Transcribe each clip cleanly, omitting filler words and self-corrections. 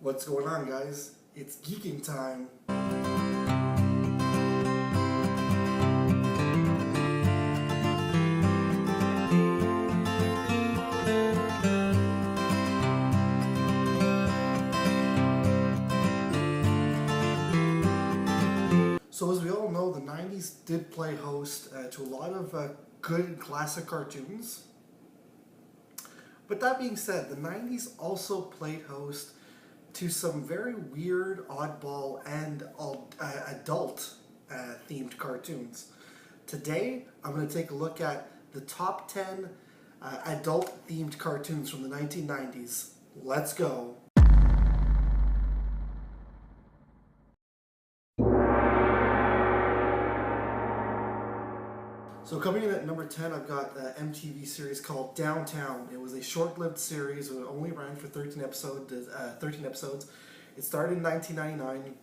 What's going on, guys? It's geeking time. So as we all know, the 90s did play host to a lot of good classic cartoons. But that being said, the 90s also played host to some very weird, oddball, and adult themed cartoons. Today, I'm going to take a look at the top 10 adult themed cartoons from the 1990s. Let's go. So coming in at number 10, I've got an MTV series called Downtown. It was a short-lived series. It only ran for 13 episodes. It started in 1999.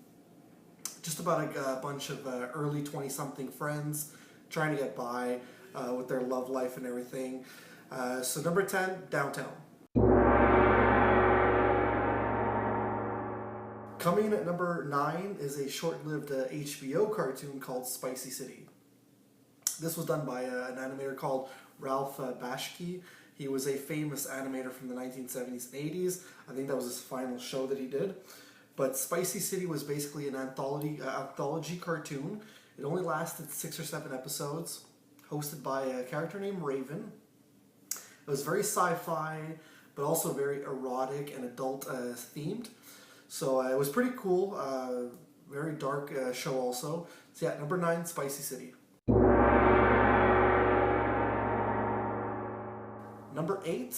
Just about a bunch of early 20-something friends trying to get by with their love life and everything. So number 10, Downtown. Coming in at number 9 is a short-lived HBO cartoon called Spicy City. This was done by an animator called Ralph Bashki. He was a famous animator from the 1970s and 80s. I think that was his final show that he did. But Spicy City was basically an anthology cartoon. It only lasted 6 or 7 episodes, hosted by a character named Raven. It was very sci-fi, but also very erotic and adult themed. So it was pretty cool. Very dark show also. So yeah, number 9, Spicy City. Number 8,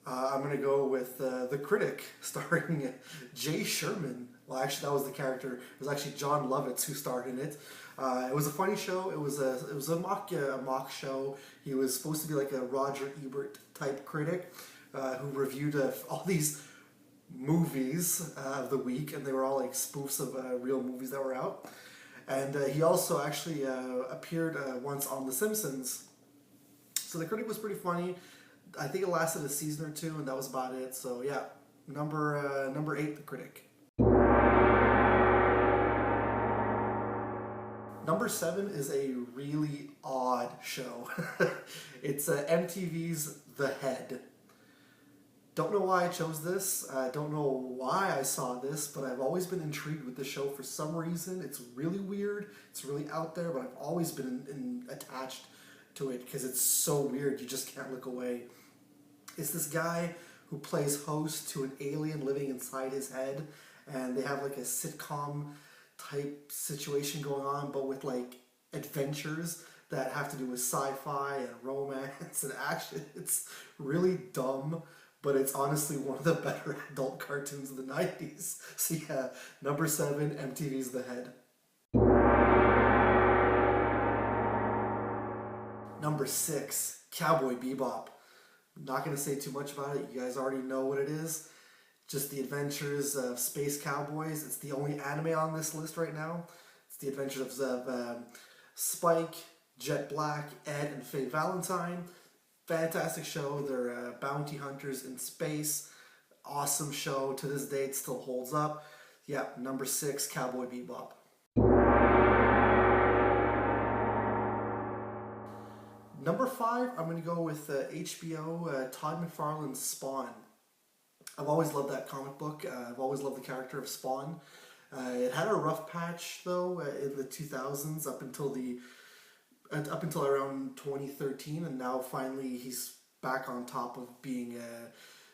I'm going to go with The Critic, starring Jay Sherman. Well, actually, that was the character. It was actually John Lovitz who starred in it. It was a funny show. It was a mock show. He was supposed to be like a Roger Ebert type critic who reviewed all these movies of the week, and they were all like spoofs of real movies that were out. And he also actually appeared once on The Simpsons. So The Critic was pretty funny. I think it lasted a season or 2, and that was about it. So yeah, number 8, The Critic. Number 7 is a really odd show. It's MTV's The Head. Don't know why I chose this. I don't know why I saw this, but I've always been intrigued with the show for some reason. It's really weird. It's really out there, but I've always been attached to it because it's so weird. You just can't look away. It's this guy who plays host to an alien living inside his head, and they have like a sitcom type situation going on, but with like adventures that have to do with sci-fi and romance and action. It's really dumb, but it's honestly one of the better adult cartoons of the 90s. So yeah, number 7, MTV's The Head. Number 6, Cowboy Bebop. I'm not going to say too much about it. You guys already know what it is. Just the adventures of space cowboys. It's the only anime on this list right now. It's the adventures of Spike, Jet Black, Ed, and Faye Valentine. Fantastic show. They're bounty hunters in space. Awesome show. To this day, it still holds up. Yeah, number 6, Cowboy Bebop. Number 5, I'm going to go with HBO Todd McFarlane's Spawn. I've always loved that comic book. I've always loved the character of Spawn. It had a rough patch though in the 2000s up until around 2013, and now finally he's back on top of being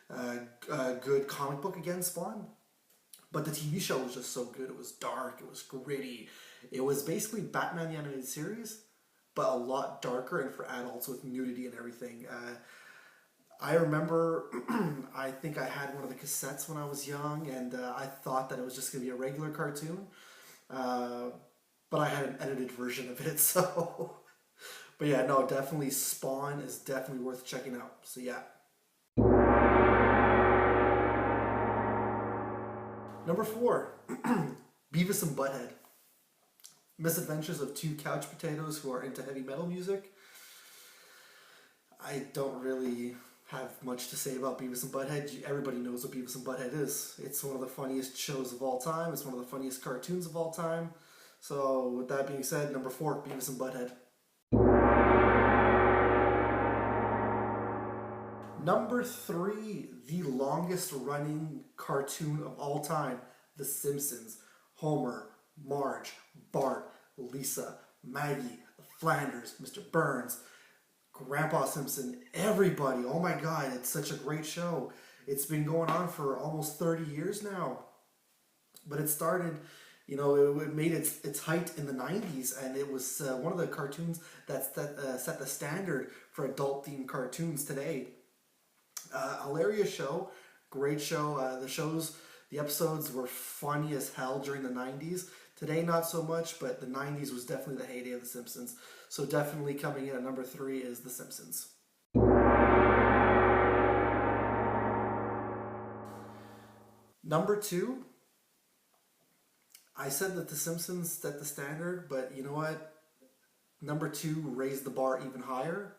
a good comic book again, Spawn. But the TV show was just so good. It was dark. It was gritty. It was basically Batman the Animated Series, but a lot darker and for adults with nudity and everything. I remember, I think I had one of the cassettes when I was young, and I thought that it was just going to be a regular cartoon, but I had an edited version of it, so... But yeah, no, definitely Spawn is definitely worth checking out, so yeah. Number 4, Beavis and Butt-Head. Misadventures of 2 couch potatoes who are into heavy metal music. I don't really have much to say about Beavis and Butt-Head. Everybody knows what Beavis and Butt-Head is. It's one of the funniest shows of all time. It's one of the funniest cartoons of all time. So with that being said, number 4, Beavis and Butt-Head. Number 3, the longest running cartoon of all time, The Simpsons. Homer, Marge, Bart, Lisa, Maggie, the Flanders, Mr. Burns, Grandpa Simpson, everybody. Oh my God, it's such a great show. It's been going on for almost 30 years now. But it started, it made its height in the 90s, and it was one of the cartoons that set the standard for adult-themed cartoons today. Hilarious show, great show. The episodes were funny as hell during the 90s. Today, not so much, but the 90s was definitely the heyday of The Simpsons. So definitely coming in at number 3 is The Simpsons. Number 2, I said that The Simpsons set the standard, but you know what? Number 2 raised the bar even higher.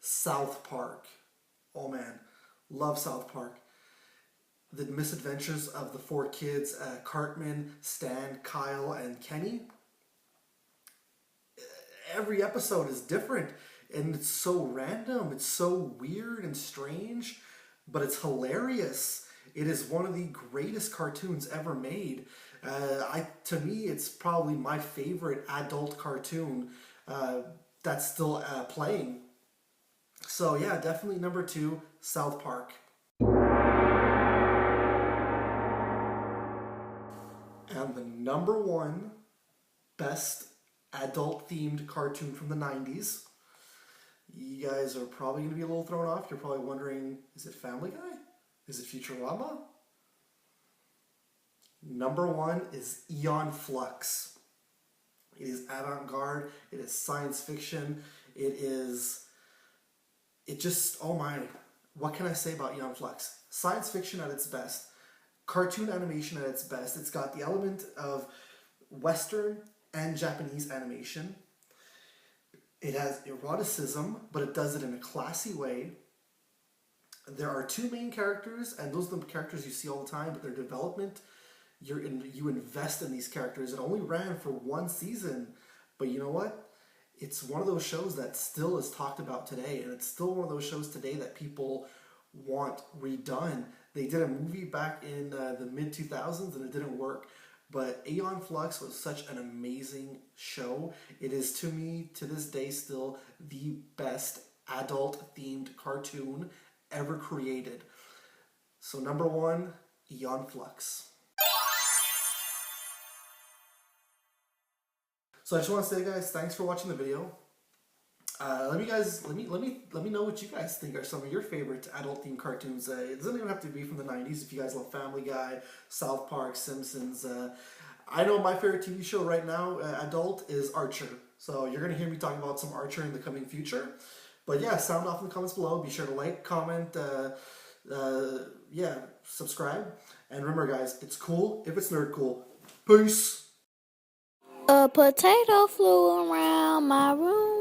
South Park. Oh man, love South Park. The misadventures of the 4 kids, Cartman, Stan, Kyle, and Kenny. Every episode is different, and it's so random. It's so weird and strange, but it's hilarious. It is one of the greatest cartoons ever made. To me, it's probably my favorite adult cartoon that's still playing. So yeah, definitely number 2, South Park. And the number 1 best adult-themed cartoon from the 90s. You guys are probably going to be a little thrown off. You're probably wondering, is it Family Guy? Is it Futurama? Number 1 is Aeon Flux. It is avant-garde. It is science fiction. Oh my, what can I say about Aeon Flux? Science fiction at its best. Cartoon animation at its best. It's got the element of Western and Japanese animation. It has eroticism, but it does it in a classy way. There are 2 main characters, and those are the characters you see all the time, but their development, you invest in these characters. It only ran for 1 season, but you know what? It's one of those shows that still is talked about today, and it's still one of those shows today that people want redone. They did a movie back in the mid-2000s, and it didn't work. But Aeon Flux was such an amazing show. It is, to me, to this day, still the best adult-themed cartoon ever created. So number 1, Aeon Flux. So I just want to say, guys, thanks for watching the video. Let me know what you guys think are some of your favorite adult-themed cartoons. It doesn't even have to be from the 90s. If you guys love Family Guy, South Park, Simpsons. I know my favorite TV show right now, adult, is Archer. So you're going to hear me talk about some Archer in the coming future. But yeah, sound off in the comments below. Be sure to like, comment, subscribe. And remember, guys, it's cool if it's nerd cool. Peace! A potato flew around my room.